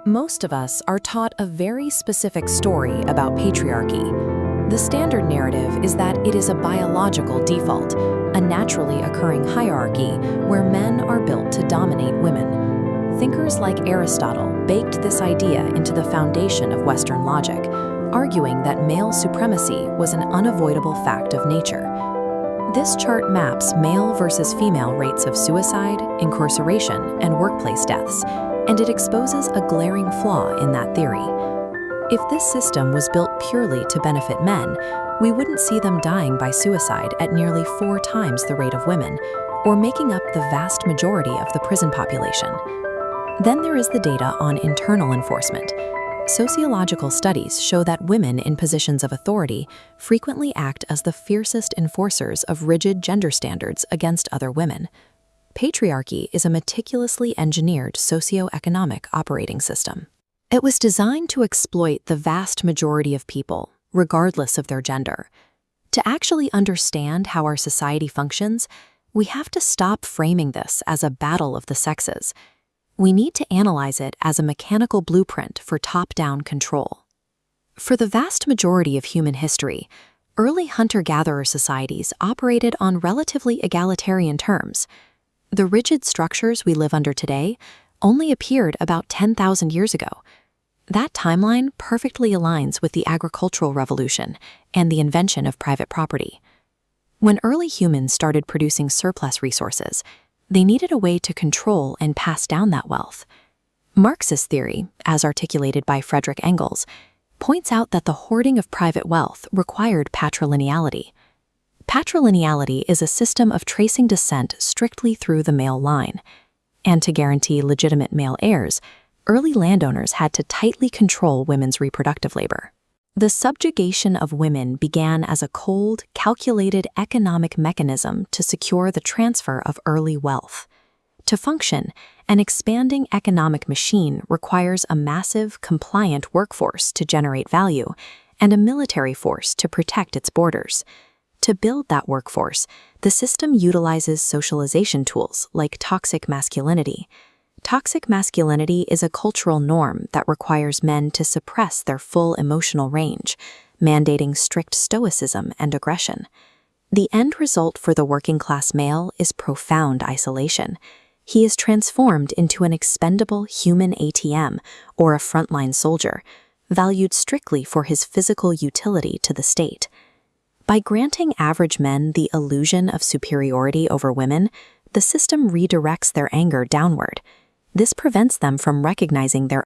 Most of us are taught a very specific story about patriarchy. The standard narrative is that it is a biological default, a naturally occurring hierarchy where men are built to dominate women. Thinkers like Aristotle baked this idea into the foundation of Western logic, arguing that male supremacy was an unavoidable fact of nature. This chart maps male versus female rates of suicide, incarceration, and workplace deaths, and it exposes a glaring flaw in that theory. If this system was built purely to benefit men, we wouldn't see them dying by suicide at nearly 4 times the rate of women, or making up the vast majority of the prison population. Then there is the data on internal enforcement. Sociological studies show that women in positions of authority frequently act as the fiercest enforcers of rigid gender standards against other women. Patriarchy is a meticulously engineered socioeconomic operating system. It was designed to exploit the vast majority of people, regardless of their gender. To actually understand how our society functions, we have to stop framing this as a battle of the sexes. We need to analyze it as a mechanical blueprint for top-down control. For the vast majority of human history, early hunter-gatherer societies operated on relatively egalitarian terms. The rigid structures we live under today only appeared about 10,000 years ago. That timeline perfectly aligns with the agricultural revolution and the invention of private property. When early humans started producing surplus resources, they needed a way to control and pass down that wealth. Marxist theory, as articulated by Friedrich Engels, points out that the hoarding of private wealth required patrilineality. Patrilineality is a system of tracing descent strictly through the male line. And to guarantee legitimate male heirs, early landowners had to tightly control women's reproductive labor. The subjugation of women began as a cold, calculated economic mechanism to secure the transfer of early wealth. To function, an expanding economic machine requires a massive, compliant workforce to generate value and a military force to protect its borders. To build that workforce, the system utilizes socialization tools like toxic masculinity. Toxic masculinity is a cultural norm that requires men to suppress their full emotional range, mandating strict stoicism and aggression. The end result for the working-class male is profound isolation. He is transformed into an expendable human ATM or a frontline soldier, valued strictly for his physical utility to the state. By granting average men the illusion of superiority over women, the system redirects their anger downward. This prevents them from recognizing their